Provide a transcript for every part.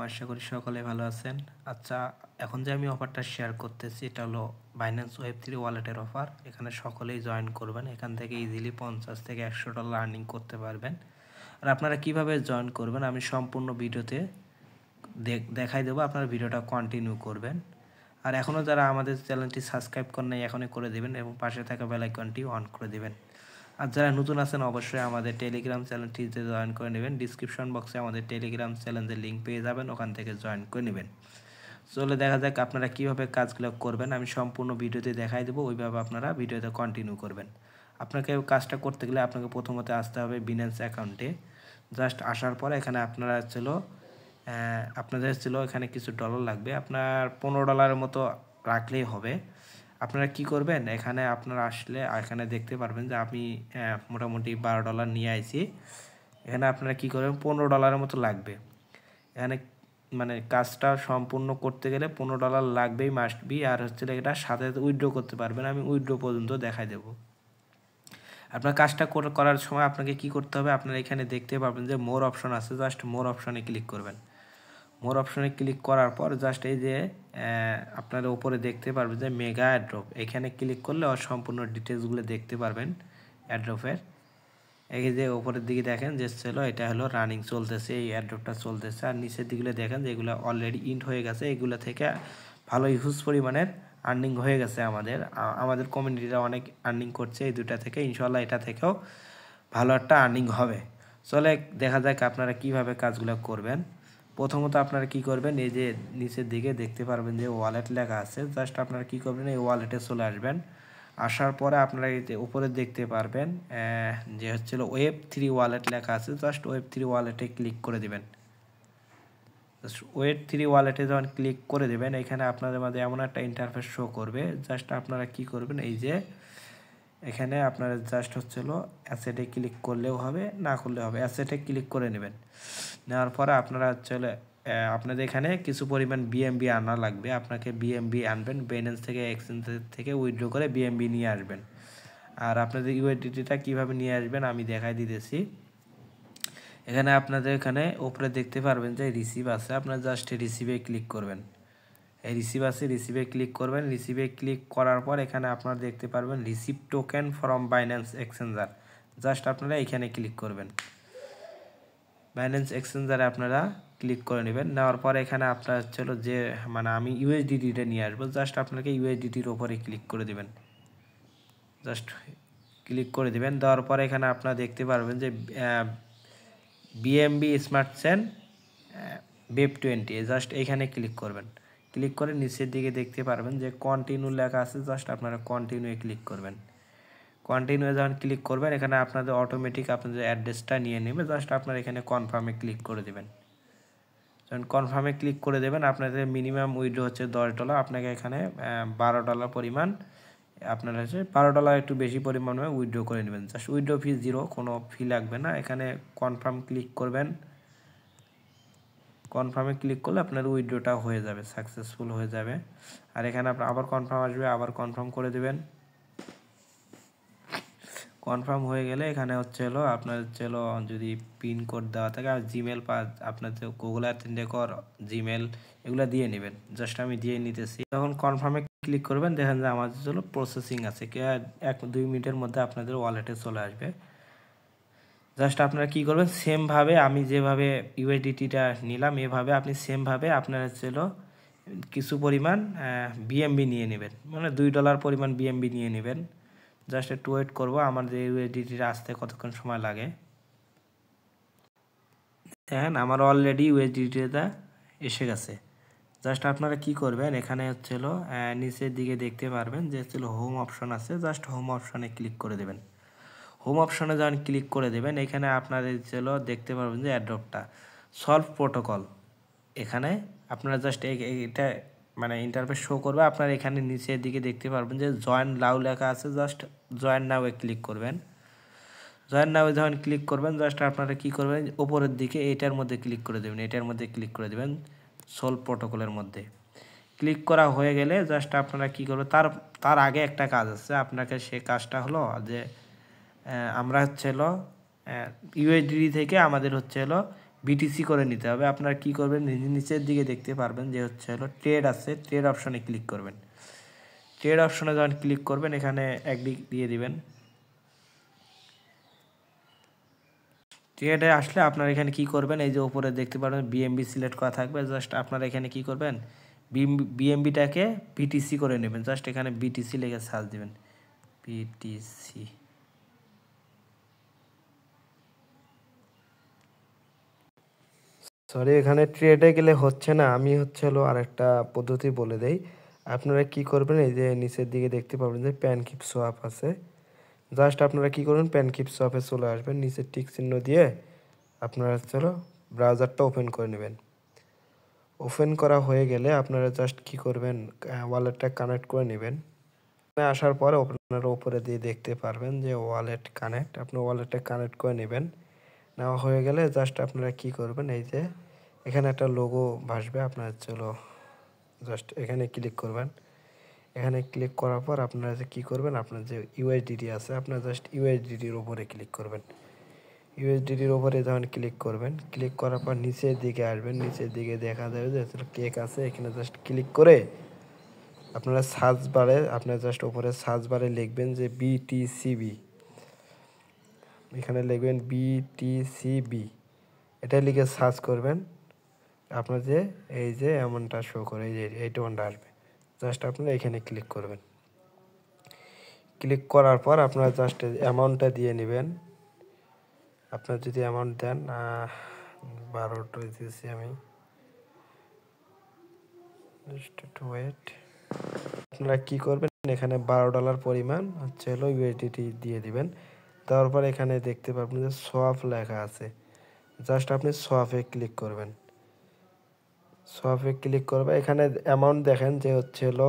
আশা করি সকলে ভালো আছেন। আচ্ছা, এখন যে আমি অফারটা শেয়ার করতেছি এটা হলো বাইন্যান্স ওয়েব3 ওয়ালেটের অফার। এখানে সকলেই জয়েন করবেন। এখান থেকে ইজিলি $50 থেকে $100 আর্নিং করতে পারবেন। আর আপনারা কিভাবে জয়েন করবেন আমি সম্পূর্ণ ভিডিওতে দেখাই দেবো। আপনারা ভিডিওটা কন্টিনিউ করবেন। আর এখনও যারা আমাদের চ্যানেলটি সাবস্ক্রাইব করেন নাই এখনই করে দেবেন এবং পাশে থাকা বেল আইকনটি অন করে দেবেন। আর যারা নতুন আছেন অবশ্যই আমাদের টেলিগ্রাম চ্যানেলটিতে জয়েন করে নেবেন। ডিসক্রিপশন বক্সে আমাদের টেলিগ্রাম চ্যানেলের লিঙ্ক পেয়ে যাবেন, ওখান থেকে জয়েন করে নেবেন। চলে দেখা যাক আপনারা কীভাবে কাজগুলো করবেন। আমি সম্পূর্ণ ভিডিওতে দেখাই দেবো, ওইভাবে আপনারা ভিডিওতে কন্টিনিউ করবেন। আপনাকে কাজটা করতে গেলে আপনাকে প্রথমত আসতে হবে বিনান্স অ্যাকাউন্টে। জাস্ট আসার পরে এখানে আপনাদের এখানে কিছু ডলার লাগবে। আপনার $15 মতো রাখলেই হবে। আপনারা কি করবেন, এখানে আপনারা আসলে এখানে দেখতে পারবেন যে আমি মোটামুটি $12 নিয়ে আইছি। এখানে আপনারা কি করবেন, $15 মতো লাগবে। এখানে মানে কাজটা সম্পূর্ণ করতে গেলে $15 লাগবেই, মাস্ট বি। আর এটা সাথে উইথড্র করতে পারবেন। আমি উইথড্র পর্যন্ত দেখাই দেবো। আপনার কাজটা করার সময় আপনাকে কি করতে হবে, আপনারা এখানে দেখতে পাবেন যে মোর অপশন আছে। জাস্ট মোর অপশনে ক্লিক করবেন। মোর অপশনে ক্লিক করার পর জাস্ট এই যে আপনারা উপরে দেখতে পারবেন যে মেগা অ্যাড্রপ, এখানে ক্লিক করলে সম্পূর্ণ ডিটেলসগুলো দেখতে পারবেন অ্যাড্রপের। এই যে উপরের দিকে দেখেন যে এটা হলো রানিং চলতেছে, এই অ্যাড্রপটা চলতেছে। আর নিচের দিকগুলো দেখেন যে এগুলো অলরেডি ইন্ট হয়ে গেছে। এগুলো থেকে ভালো হিউজ পরিমাণের আর্নিং হয়ে গেছে। আমাদের কমিউনিটিরা অনেক আর্নিং করছে এই দুটা থেকে। ইনশাল্লাহ এটা থেকেও ভালো একটা আর্নিং হবে। চলে দেখা যাক আপনারা কিভাবে কাজগুলো করবেন। প্রথমত আপনারা কি করবেন, এই যে নিচের দিকে দেখতে পারবেন যে ওয়ালেট লেখা আছে। জাস্ট আপনারা কি করবেন, এই ওয়ালেটে চলে আসবেন। আসার পরে আপনারা এই যে উপরে দেখতে পারবেন যে ওয়েব3 ওয়ালেট লেখা আছে। জাস্ট ওয়েব3 ওয়ালেটে ক্লিক করে দিবেন। ওয়েব3 ওয়ালেটে যখন ক্লিক করে দেবেন এখানে আপনাদের মাঝে এমন একটা ইন্টারফেস শো করবে। জাস্ট আপনারা কি করবেন, এই যে এখানে আপনারা জাস্ট অ্যাসেটে ক্লিক করলেও হবে, না করলেও হবে। অ্যাসেটে ক্লিক করে নেবেন। নেওয়ার পরে আপনারা আপনাদের এখানে কিছু পরিমাণ বিএমবি আনা লাগবে। আপনাকে বিএমবি আনবেন, বাইন্যান্স থেকে এক্সচেঞ্জ থেকে উইথড্র করে বিএমবি নিয়ে আসবেন। আর আপনাদের ইউএসডিটিটা কীভাবে নিয়ে আসবেন আমি দেখাই দিতেছি। এখানে আপনাদের এখানে উপরে দেখতে পারবেন যে রিসিভ আছে। আপনারা জাস্ট রিসিভে ক্লিক করবেন। এই রিসিভ আছে, রিসিভে ক্লিক করবেন। রিসিভে ক্লিক করার পর এখানে আপনারা দেখতে পারবেন receive token from Binance exchanger. Just আপনারা এখানে ক্লিক করবেন। বাইন্যান্স এক্সচেঞ্জারে আপনারা ক্লিক করে নেবেন। নেওয়ার পরে এখানে আপনার যে আমি ইউএসডিটিটা নিয়ে আসবো। জাস্ট আপনাকে ইউএসডিটির ওপরে ক্লিক করে দেবেন। জাস্ট ক্লিক করে দেবেন। দেওয়ার পরে এখানে আপনারা দেখতে পারবেন যে বিএমবি স্মার্ট চেন BEP20, জাস্ট এখানে ক্লিক করবেন। ক্লিক করে নিচের দিকে দেখতে পারবেন যে কন্টিনিউ লেখা আছে। জাস্ট আপনারা কন্টিনিউয়ে ক্লিক করবেন। কন্টিনিউ যখন ক্লিক করবেন এখানে আপনাদের অটোমেটিক আপনাদের অ্যাড্রেসটা নিয়ে নেবে। জাস্ট আপনারা এখানে কনফার্মে ক্লিক করে দেবেন। যখন কনফার্মে ক্লিক করে দেবেন আপনাদের মিনিমাম উইথড্র $10। আপনাকে এখানে $12 পরিমাণ আপনারা $12 একটু বেশি পরিমাণে উইথড্র করে নেবেন। জাস্ট উইথড্র ফি 0, কোনো ফি লাগবে না। এখানে কনফার্ম ক্লিক করবেন। কনফার্মে ক্লিক করলে আপনার উইথড্রটা হয়ে যাবে, সাকসেসফুল হয়ে যাবে। আর এখানে আপনার আবার কনফার্ম আসবে, আবার কনফার্ম করে দেবেন। কনফার্ম হয়ে গেলে এখানে আপনার যদি পিন কোড দেওয়া থাকে আর জিমেল আপনার গুগল অ্যাথেন্টিকেটর জিমেল এগুলো দিয়ে নেবেন। জাস্ট আমি দিয়ে নিতেছি। তখন কনফার্মে ক্লিক করবেন, দেখেন যে আমাদের প্রসেসিং আছে। 1-2 মিনিটের মধ্যে আপনাদের ওয়ালেটে চলে আসবে। জাস্ট আপনারা কী করবেন, সেমভাবে আমি যেভাবে ইউএসডিটিটা নিলাম এভাবে আপনি সেমভাবে আপনার কিছু পরিমাণ বিএমবি নিয়ে নেবেন। মানে $2 পরিমাণ বিএমবি নিয়ে নেবেন। জাস্ট একটু ওয়েট করবো, আমার যে ইউএসডিটিটা আসতে কতক্ষণ সময় লাগে। দেখেন আমার অলরেডি ইউএসডিটিটা এসে গেছে। জাস্ট আপনারা কি করবেন, এখানে নিচের দিকে দেখতে পারবেন যে হোম অপশন আছে। জাস্ট হোম অপশনে ক্লিক করে দেবেন। হোম অপশনে যখন ক্লিক করে দেবেন এখানে আপনাদের দেখতে পারবেন যে অ্যাড্রপটা সলভ প্রোটোকল। এখানে আপনারা জাস্ট এটা ইন্টারফেস শো করবে। আপনারা এখানে নিচের দিকে দেখতে পারবেন যে জয়েন নাও লেখা আছে। জাস্ট জয়েন নাও-এ ক্লিক করবেন। জয়েন নাও-এ যখন ক্লিক করবেন জাস্ট আপনারা কি করবেন, উপরের দিকে এটার মধ্যে ক্লিক করে দেবেন। এটার মধ্যে ক্লিক করে দেবেন, সলভ প্রোটোকলের মধ্যে ক্লিক করা হয়ে গেলে জাস্ট আপনারা কি করবেন, তার আগে একটা কাজ আছে আপনাকে। সে কাজটা হলো যে আমরা ইউএসডিটি থেকে আমাদের বিটিসি করে নিতে হবে। আপনারা কি করবেন, নিচের দিকে দেখতে পারবেন যে হচ্ছে হলো ট্রেড আছে, ট্রেড অপশনে ক্লিক করবেন। ট্রেড অপশনে যখন ক্লিক করবেন এখানে একটি দিয়ে দিবেন। ট্রেডে আসলে আপনারা এখানে কি করবেন, এই যে উপরে দেখতে পারবেন বিএমবি সিলেক্ট করা থাকবে। জাস্ট আপনারা এখানে কি করবেন, বিএমবিটাকে বিটিসি করে নেবেন। জাস্ট এখানে বিটিসি লিখে সার্চ দিবেন, বিটিসি। সরি, এখানে ট্রেডে গেলে হচ্ছে না, আমি হচ্ছে হলো আরেকটা পদ্ধতি বলে দেই। আপনারা কি করবেন, এই যে নিচের দিকে দেখতে পাবেন যে প্যানকিপ সোয়াপ আছে। জাস্ট আপনারা কি করবেন, প্যানকিপ সোয়াপে চলে আসবেন, নিচের টিক চিহ্ন দিয়ে আপনারা চলো ব্রাউজারটা ওপেন করে নেবেন। ওপেন করা হয়ে গেলে আপনারা জাস্ট কি করবেন, ওয়ালেটটা কানেক্ট করে নেবেন। আসার পরে আপনারা উপরে দিয়ে দেখতে পারবেন যে ওয়ালেট কানেক্ট, আপনি ওয়ালেটটা কানেক্ট করে নেবেন। নেওয়া হয়ে গেলে জাস্ট আপনারা কি করবেন, এই যে এখানে একটা লোগো ভাসবে, আপনার চলো জাস্ট এখানে ক্লিক করবেন। এখানে ক্লিক করার পর আপনারা যে কী করবেন, আপনার যে ইউএসডিটি আছে আপনার জাস্ট ইউএসডিটির উপরে ক্লিক করবেন। ইউএসডিটির উপরে যখন ক্লিক করবেন, ক্লিক করার পর নিচের দিকে আসবেন, নিচের দিকে দেখা যাবে যে কেক আছে, এখানে জাস্ট ক্লিক করে আপনারা সার্চ বারে আপনার জাস্ট উপরে সার্চ বারে লিখবেন যে বিটিসিবি, এখানে লিখবেন বিটিসিবি, এটা লিখে সার্চ করবেন। আপনার যে এই যে অ্যামাউন্টটা শো করে, এই যে এই টোনটা আসবে, জাস্ট আপনারা এখানে ক্লিক করবেন। ক্লিক করার পর আপনারা জাস্ট অ্যামাউন্টটা দিয়ে নেবেন। আপনার যদি অ্যামাউন্ট দেন 12টা দিয়েছি আমি, জাস্ট একটু ওয়েট। আপনারা কী করবেন, এখানে $12 পরিমাণ হচ্ছে হলো ইউএসডিটি দিয়ে দিবেন। তারপর এখানে দেখতে পাবেন যে সোয়াপ লেখা আছে, জাস্ট আপনি সোয়াপে ক্লিক করবেন। সোয়াপে ক্লিক করবে, এখানে অ্যামাউন্ট দেখেন যে হচ্ছে হলো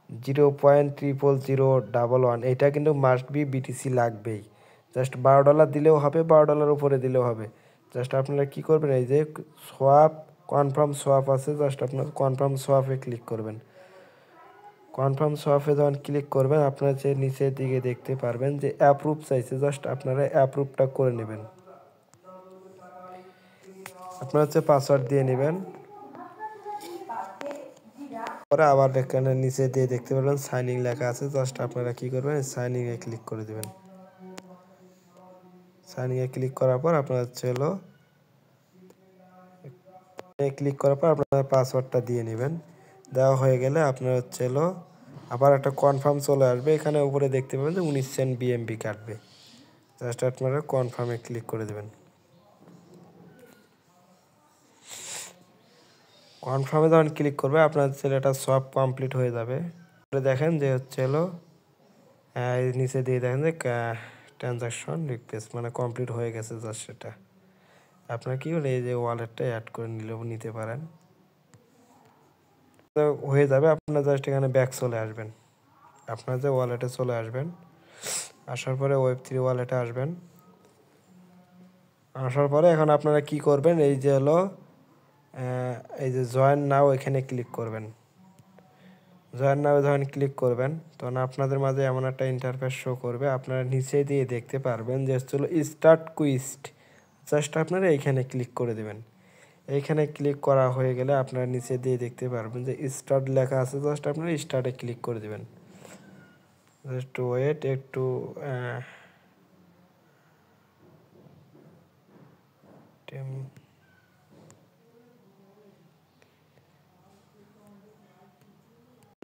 0.00011, এটা কিন্তু মাস্ট বি বিটিসি লাগবেই। জাস্ট $12 দিলেও হবে, $12 উপরে দিলেও হবে। জাস্ট আপনারা কী করবেন, এই যে সোয়াপ কনফার্ম সোয়াপ আছে, জাস্ট আপনার কনফার্ম সোয়াপে ক্লিক করবেন। কনফার্ম সোয়াপে যখন ক্লিক করবেন আপনারা যে নিচের দিকে দেখতে পারবেন যে অ্যাপ্রুভ চাইছে, জাস্ট আপনারা অ্যাপ্রুভটা করে নেবেন। আপনারা হচ্ছে পাসওয়ার্ড দিয়ে নেবেন। পরে আবার এখানে নিচে দিয়ে দেখতে পারবেন সাইনিং লেখা আছে, জাস্ট আপনারা কি করবেন, সাইনিংয়ে ক্লিক করে দেবেন। সাইনিংয়ে ক্লিক করার পর আপনার হচ্ছে হলো ক্লিক করার পর আপনার পাসওয়ার্ডটা দিয়ে নেবেন। দেওয়া হয়ে গেলে আপনার হচ্ছে হলো আবার একটা কনফার্ম চলে আসবে, এখানে উপরে দেখতে পাবেন যে 19 সেন্ট বিএমবি কাটবে। জাস্ট আপনারা কনফার্মে ক্লিক করে দেবেন। কনফার্মে যখন ক্লিক করবে আপনার এটা সব কমপ্লিট হয়ে যাবে। দেখেন যে হচ্ছে হলো নিচে দিয়ে দেখেন যে ট্রানজাকশন রিকোয়েস্ট মানে কমপ্লিট হয়ে গেছে। জাস্ট সেটা আপনার কি হলো, এই যে ওয়ালেটটা অ্যাড করে নিতে পারেন, তো হয়ে যাবে। আপনার জাস্ট এখানে ব্যাক চলে আসবেন, আপনার যে ওয়ালেটে চলে আসবেন। আসার পরে Web3 ওয়ালেটে আসবেন। আসার পরে এখন আপনারা কি করবেন, এই যে হলো এই যে জয়েন নাও, এখানে ক্লিক করবেন। জয়েন নাও যখন ক্লিক করবেন তখন আপনাদের মাঝে এমন একটা ইন্টারফেস শো করবে, আপনারা নিচে দিয়ে দেখতে পারবেন যে হলো স্টার্ট কুইস্ট। জাস্ট আপনারা এইখানে ক্লিক করে দেবেন। এইখানে ক্লিক করা হয়ে গেলে আপনারা নিচে দিয়ে দেখতে পারবেন যে স্টার্ট লেখা আছে, জাস্ট আপনারা স্টার্টে ক্লিক করে দেবেন। জাস্ট ওয়েট একটু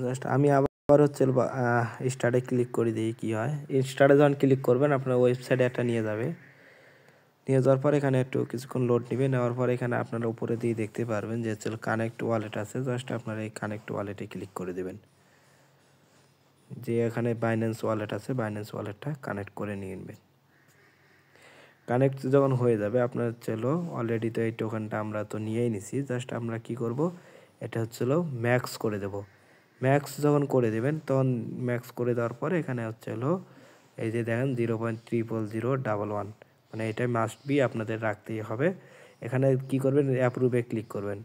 জাস্ট আমি আবার হচ্ছে স্টার্টে ক্লিক করে দিই, কি হয়। স্টার্টে যখন ক্লিক করবেন আপনার ওয়েবসাইটে একটা নিয়ে যাবে। নিয়ে যাওয়ার পর এখানে একটু কিছুক্ষণ লোড নেবে। নেওয়ার পর এখানে আপনারা উপরে দিয়ে দেখতে পারবেন যে হচ্ছে কানেক্ট ওয়ালেট আছে, জাস্ট আপনারা এই কানেক্ট ওয়ালেটে ক্লিক করে দেবেন। যে এখানে বাইন্যান্স ওয়ালেট আছে, বাইন্যান্স ওয়ালেটটা কানেক্ট করে নিয়ে নেবেন। কানেক্ট যখন হয়ে যাবে আপনার হচ্ছে অলরেডি তো এই টোকেনটা আমরা তো নিয়েই নিছি, জাস্ট আমরা কি করব, এটা হচ্ছে ম্যাক্স করে দেব। ম্যাক্স যখন করে দেবেন তখন ম্যাক্স করে দেওয়ার পরে এখানে হচ্ছে এই যে দেখেন 0.00011, মানে এটা মাস্ট বি আপনাদের রাখতেই হবে। এখানে কি করবেন, অ্যাপ্রুভে ক্লিক করবেন।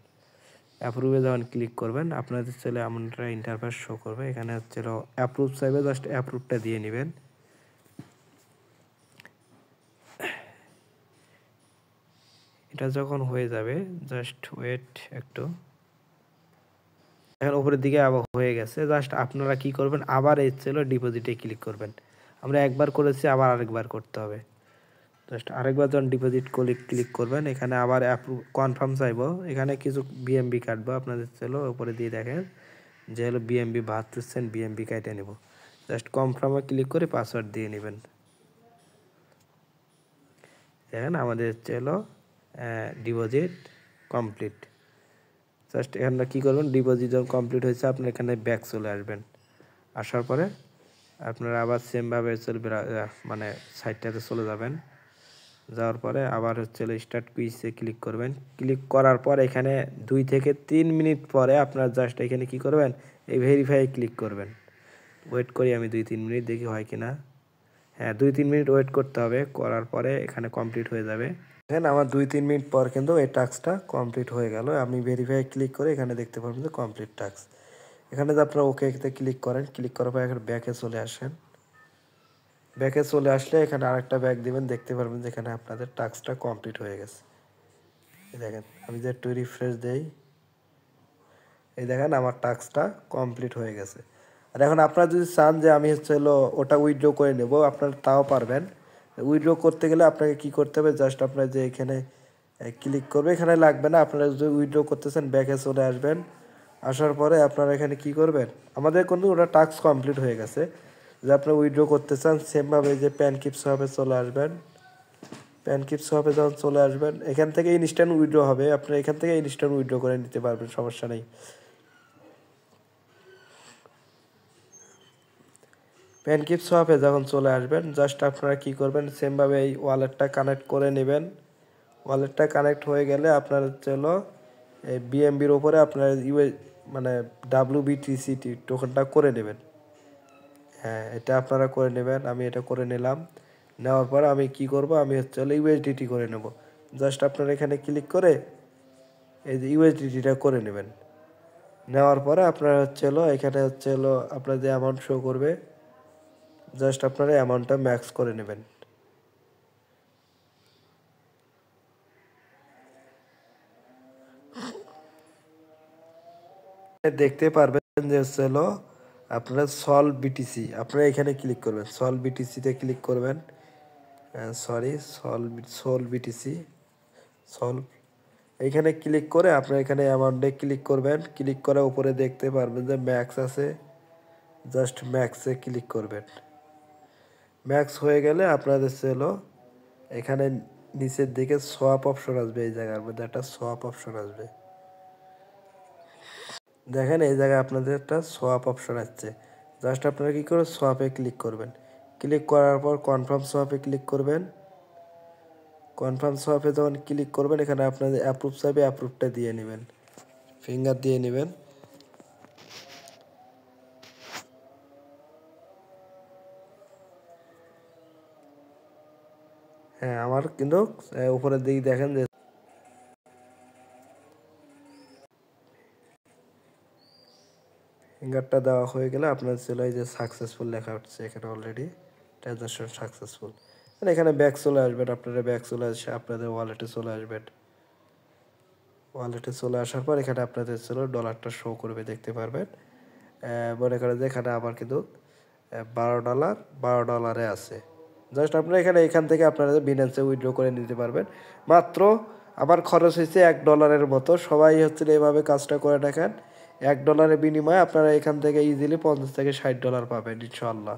অ্যাপ্রুভে যখন ক্লিক করবেন আপনাদের চলে এমনটা ইন্টারফেস শো করবে। এখানে হচ্ছে অ্যাপ্রুভ চাইবে, জাস্ট অ্যাপ্রুভটা দিয়ে নেবেন। এটা এটা যখন হয়ে যাবে জাস্ট ওয়েট একটু, এখন উপরের দিকে আবার হয়ে গেছে। জাস্ট আপনারা কি করবেন, আবার এই ছিল ডিপোজিটে ক্লিক করবেন। আমরা একবার করেছি, আবার আরেকবার করতে হবে। জাস্ট আরেকবার যখন ডিপোজিট ক্লিক করবেন, এখানে আবার অ্যাপ্রুভ কনফার্ম চাইবো, এখানে কিছু বিএমবি কাটবো আপনাদের ছিল উপরে দিয়ে দেখেন যে হলো বিএমবি 72 সেন্ট বিএমবি কাটে নেব। জাস্ট কনফার্মে ক্লিক করে পাসওয়ার্ড দিয়ে নেবেন। দেখেন আমাদের হলো ডিপোজিট কমপ্লিট। জাস্ট এখানে কী করবেন, ডিপোজিট যখন কমপ্লিট হয়েছে আপনার এখানে ব্যাক চলে আসবেন। আসার পরে আপনারা আবার সেমভাবে চলবে, মানে সাইটটাতে চলে যাবেন। যাওয়ার পরে আবার স্টার্ট কুইজে ক্লিক করবেন। ক্লিক করার পর এখানে 2 থেকে 3 মিনিট পরে আপনার জাস্ট এখানে কি করবেন, এই ভেরিফাই ক্লিক করবেন। ওয়েট করি আমি 2-3 মিনিট, দেখি হয় কি না। হ্যাঁ, 2-3 মিনিট ওয়েট করতে হবে। করার পরে এখানে কমপ্লিট হয়ে যাবে। দেখেন আমার 2-3 মিনিট পর কিন্তু এই টাস্কটা কমপ্লিট হয়ে গেল। আমি ভেরিফাই ক্লিক করে এখানে দেখতে পারবেন যে কমপ্লিট টাস্ক। এখানে যে আপনারা ওকেতে ক্লিক করেন, ক্লিক করার পর এখানে ব্যাকে চলে আসেন। ব্যাকে চলে আসলে এখানে আরেকটা ব্যাক দিবেন, দেখতে পারবেন যে এখানে আপনাদের টাস্কটা কমপ্লিট হয়ে গেছে। দেখেন আমি যে একটু রিফ্রেশ দেই, এই দেখেন আমার টাস্কটা কমপ্লিট হয়ে গেছে। আর এখন আপনারা যদি চান যে আমি ওটা উইথড্র করে নেব, আপনারা তাও পারবেন। উইথড্র করতে গেলে আপনাকে কি করতে হবে, জাস্ট আপনারা যে এখানে ক্লিক করবে, এখানে লাগবে না। আপনারা যদি উইথড্র করতেছেন ব্যাকে চলে আসবেন। আসার পরে আপনারা এখানে কি করবেন, আমাদের কিন্তু ওটা টাস্ক কমপ্লিট হয়ে গেছে। যে আপনারা উইথড্র করতে চান সেমভাবে যে প্যানকিপ শপে চলে আসবেন। প্যানকিপ শপে যখন চলে আসবেন, এখান থেকে ইনস্ট্যান্ট উইথড্র হবে। আপনারা এখান থেকে ইনস্ট্যান্ট উইথড্র করে নিতে পারবেন, সমস্যা নেই। প্যানকিপ শপে যখন চলে আসবেন, জাস্ট আপনারা কি করবেন, সেমভাবে এই ওয়ালেটটা কানেক্ট করে নেবেন। ওয়ালেটটা কানেক্ট হয়ে গেলে আপনার এই বিএমবির ওপরে আপনার মানে WBTC টোকেনটা করে নেবেন। হ্যাঁ, এটা আপনারা করে নেবেন। আমি এটা করে নিলাম। নেওয়ার পর আমি কি করব, আমি ইউএসডিটি করে নেব। জাস্ট আপনারা এখানে ক্লিক করে এই যে ইউএসডিটিটা করে নেবেন। নেওয়ার পরে আপনারা এখানে আপনার যে অ্যামাউন্ট শো করবে, জাস্ট আপনারা অ্যামাউন্টটা ম্যাক্স করে নেবেন। দেখতে পারবেন যে আপনারা সলভ বিটিসি, আপনারা এখানে ক্লিক করবেন। সলভ বিটিসিতে ক্লিক করবেন। সলভ বিটিসি সলভ, এইখানে ক্লিক করে আপনারা এখানে অ্যামাউন্টে ক্লিক করবেন। ক্লিক করার উপরে দেখতে পারবেন যে ম্যাক্স আছে, জাস্ট ম্যাক্সে ক্লিক করবেন। ম্যাক্স হয়ে গেলে আপনাদের এখানে নিচের দিকে সোয়াপ অপশন আসবে। এই জায়গার মধ্যে একটা সোয়াপ অপশন আসবে, দেখেন এই জায়গায় আপনাদের একটা সোয়াপ অপশন আসছে। জাস্ট আপনারা কী করে সোয়াপে ক্লিক করবেন। ক্লিক করার পর কনফার্ম সোয়াপে ক্লিক করবেন। কনফার্ম সোয়াপে যখন ক্লিক করবেন, এখানে আপনাদের অ্যাপ্রুভ চাইবে, অ্যাপ্রুভটা দিয়ে নেবেন, ফিঙ্গার দিয়ে নেবেন। হ্যাঁ, আমার কিন্তু উপরের দিকে দেখেন যে ফিঙ্গারটা দেওয়া হয়ে গেলে আপনার এই যে সাকসেসফুল লেখা হচ্ছে এখানে অলরেডি ট্রানজাকশন সাকসেসফুল। এখানে ব্যাক চলে আসবেন, আপনারা ব্যাক চলে আসে আপনাদের ওয়ালেটে চলে আসবেন। ওয়ালেটে চলে আসার পর এখানে আপনাদের ডলারটা শো করবে, দেখতে পারবেন। মনে করেন যে এখানে আমার কিন্তু $12 আছে। জাস্ট আপনারা এখান থেকে আপনারা বিনান্সে উইথড্র করে নিতে পারবেন। মাত্র আমার খরচ হয়েছে $1 মতো। সবাই এভাবে কাজটা করে দেখেন। $1 বিনিময়ে আপনারা এখান থেকে ইজিলি $50 থেকে $60 পাবেন ইনশাআল্লাহ।